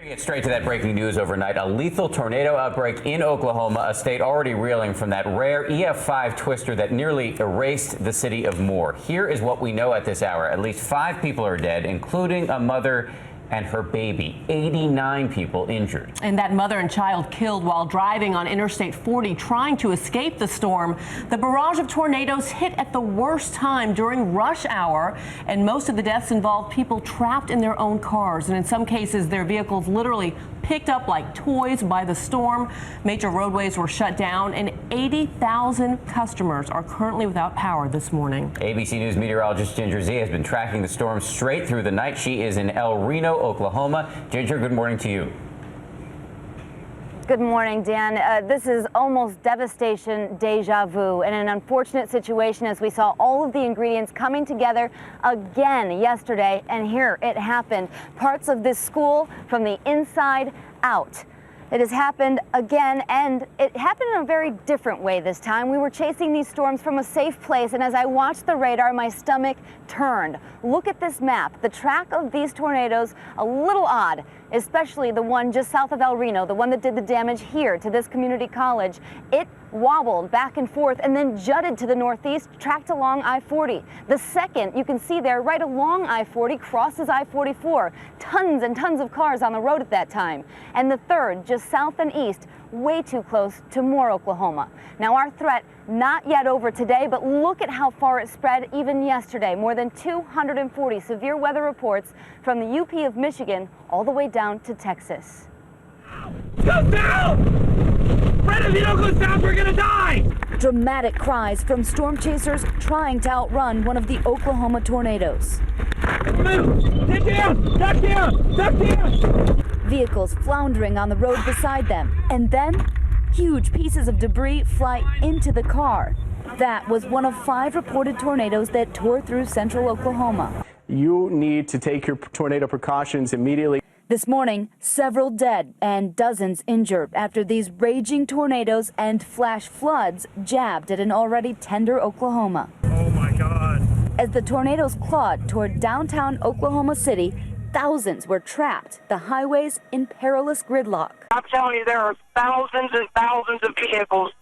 Get straight to that breaking news overnight. A lethal tornado outbreak in Oklahoma, a state already reeling from that rare EF5 twister that nearly erased the city of Moore. Here is what we know at this hour. At least 5 people are dead, including a mother and her baby. 89 people injured. And that mother and child killed while driving on Interstate 40 trying to escape the storm. The barrage of tornadoes hit at the worst time during rush hour, and most of the deaths involved people trapped in their own cars, and in some cases their vehicles literally picked up like toys by the storm. Major roadways were shut down, and 80,000 customers are currently without power this morning. ABC News meteorologist Ginger Z has been tracking the storm straight through the night. She is in El Reno, Oklahoma. Ginger, good morning to you. Good morning, Dan. This is almost devastation deja vu, and an unfortunate situation as we saw all of the ingredients coming together again yesterday, and here it happened. Parts of this school from the inside out. It has happened again, and it happened in a very different way this time. We were chasing these storms from a safe place, and as I watched the radar, my stomach turned. Look at this map. The track of these tornadoes, a little odd, especially the one just south of El Reno, the one that did the damage here to this community college. It wobbled back and forth and then jutted to the northeast, tracked along I-40. The second, you can see there, right along I-40, crosses I-44. Tons and tons of cars on the road at that time. And the third, just south and east, way too close to Moore, Oklahoma. Now, our threat not yet over today, but look at how far it spread even yesterday. More than 240 severe weather reports from the UP of Michigan all the way down to Texas. Go south! Fred, if you don't go south, we're gonna die! Dramatic cries from storm chasers trying to outrun one of the Oklahoma tornadoes. Move! Get down! Duck down! Duck down! Vehicles floundering on the road beside them, and then huge pieces of debris fly into the car. That was one of 5 reported tornadoes that tore through central Oklahoma. You need to take your tornado precautions immediately. This morning, several dead and dozens injured after these raging tornadoes and flash floods jabbed at an already tender Oklahoma. Oh my God. As the tornadoes clawed toward downtown Oklahoma City, thousands were trapped, the highways in perilous gridlock. I'm telling you, there are thousands and thousands of vehicles.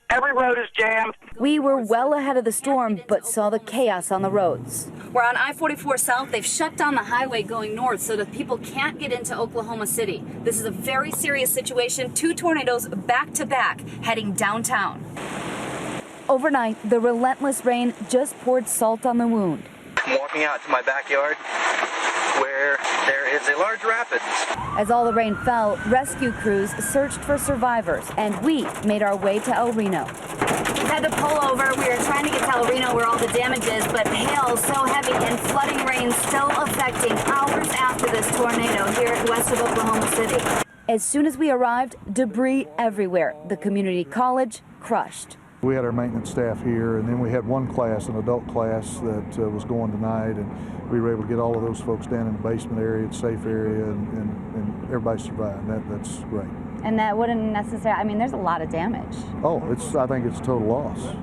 Every road is jammed. We were well ahead of the storm, but saw the chaos on the roads. We're on I-44 South. They've shut down the highway going north so that people can't get into Oklahoma City. This is a very serious situation. 2 tornadoes back to back heading downtown. Overnight, the relentless rain just poured salt on the wound. I'm walking out to my backyard where there is a large rapids. As all the rain fell, rescue crews searched for survivors, and we made our way to El Reno. We had to pull over. We were trying to get to El Reno where all the damage is, but hail so heavy and flooding rain still affecting hours after this tornado here west of Oklahoma City. As soon as we arrived, debris everywhere. The community college crushed. We had our maintenance staff here, and then we had one class, an adult class, that was going tonight, and we were able to get all of those folks down in the basement area, it's a safe area, and everybody survived. That's great. And that wouldn't necessarily, I mean, there's a lot of damage. Oh, I think it's a total loss.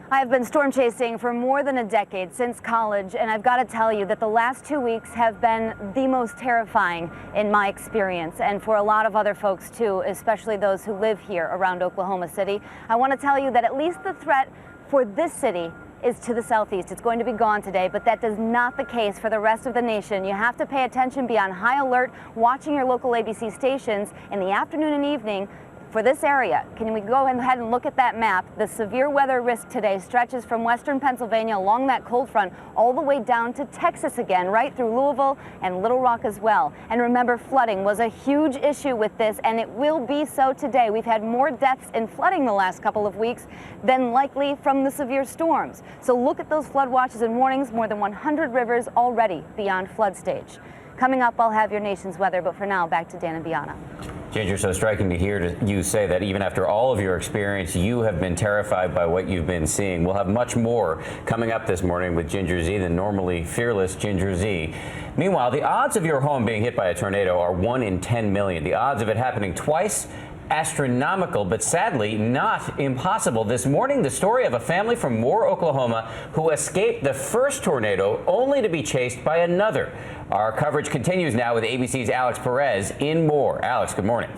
I have been storm chasing for more than a decade, since college, and I've got to tell you that the last 2 weeks have been the most terrifying in my experience, and for a lot of other folks too, especially those who live here around Oklahoma City. I want to tell you that at least the threat for this city is to the southeast. It's going to be gone today, but that is not the case for the rest of the nation. You have to pay attention, be on high alert, watching your local ABC stations in the afternoon and evening for this area. Can we go ahead and look at that map? The severe weather risk today stretches from western Pennsylvania along that cold front all the way down to Texas again, right through Louisville and Little Rock as well. And remember, flooding was a huge issue with this, and it will be so today. We've had more deaths in flooding the last couple of weeks than likely from the severe storms. So look at those flood watches and warnings. More than 100 rivers already beyond flood stage. Coming up, I'll have your nation's weather, but for now, back to Dan and Bianna. Ginger, so striking to hear you say that even after all of your experience, you have been terrified by what you've been seeing. We'll have much more coming up this morning with Ginger Z, the normally fearless Ginger Z. Meanwhile, the odds of your home being hit by a tornado are 1 in 10 million. The odds of it happening twice astronomical, but sadly not impossible. This morning, the story of a family from Moore, Oklahoma, who escaped the first tornado only to be chased by another. Our coverage continues now with ABC's Alex Perez in Moore. Alex, good morning.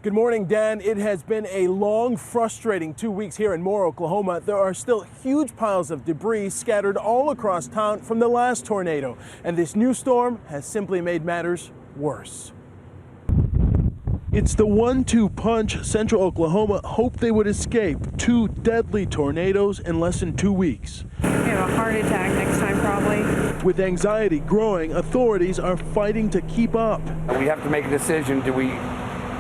Good morning, Dan. It has been a long, frustrating 2 weeks here in Moore, Oklahoma. There are still huge piles of debris scattered all across town from the last tornado, and this new storm has simply made matters worse. It's the 1-2 punch Central Oklahoma hoped they would escape 2 deadly tornadoes in less than 2 weeks. Have a heart attack next time, probably. With anxiety growing, authorities are fighting to keep up. We have to make a decision. Do we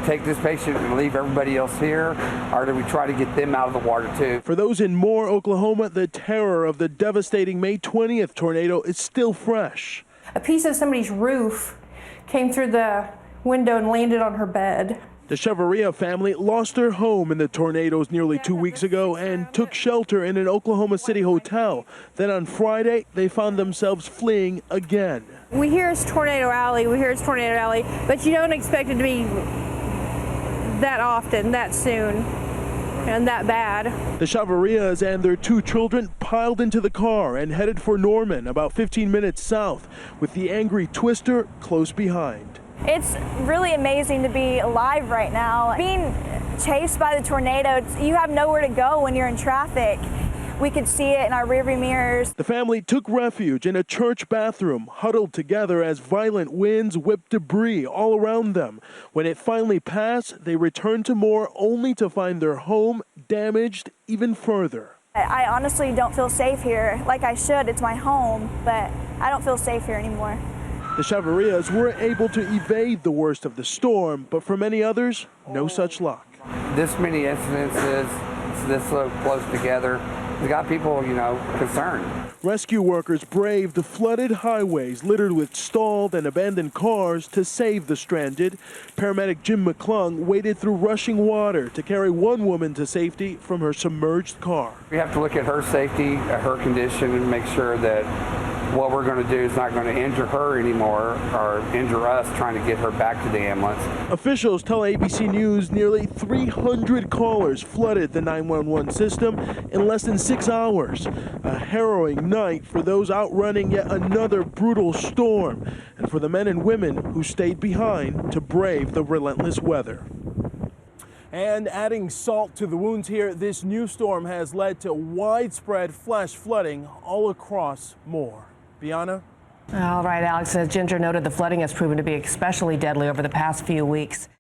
take this patient and leave everybody else here, or do we try to get them out of the water too? For those in Moore, Oklahoma, the terror of the devastating May 20th tornado is still fresh. A piece of somebody's roof came through the window and landed on her bed. The Chevrolet family lost their home in the tornadoes nearly 2 weeks ago and took shelter in an Oklahoma City hotel. Then on Friday, they found themselves fleeing again. We hear it's Tornado Alley, but you don't expect it to be that often, that soon, and that bad. The Chavarrias and their 2 children piled into the car and headed for Norman, about 15 minutes south, with the angry twister close behind. It's really amazing to be alive right now. Being chased by the tornado, you have nowhere to go when you're in traffic. We could see it in our rearview mirrors. The family took refuge in a church bathroom, huddled together as violent winds whipped debris all around them. When it finally passed, they returned to Moore only to find their home damaged even further. I honestly don't feel safe here like I should. It's my home, but I don't feel safe here anymore. The Chavarrias were able to evade the worst of the storm, but for many others, no such luck. This many incidences, this so close together, it's got people, concerned. Rescue workers braved the flooded highways littered with stalled and abandoned cars to save the stranded. Paramedic Jim McClung waded through rushing water to carry one woman to safety from her submerged car. We have to look at her safety, at her condition, and make sure that what we're going to do is not going to injure her anymore or injure us trying to get her back to the ambulance. Officials tell ABC News nearly 300 callers flooded the 911 system in less than 6 hours. A harrowing night for those outrunning yet another brutal storm, and for the men and women who stayed behind to brave the relentless weather. And adding salt to the wounds here, this new storm has led to widespread flash flooding all across Moore. Bianna? All right, Alex, as Ginger noted, the flooding has proven to be especially deadly over the past few weeks.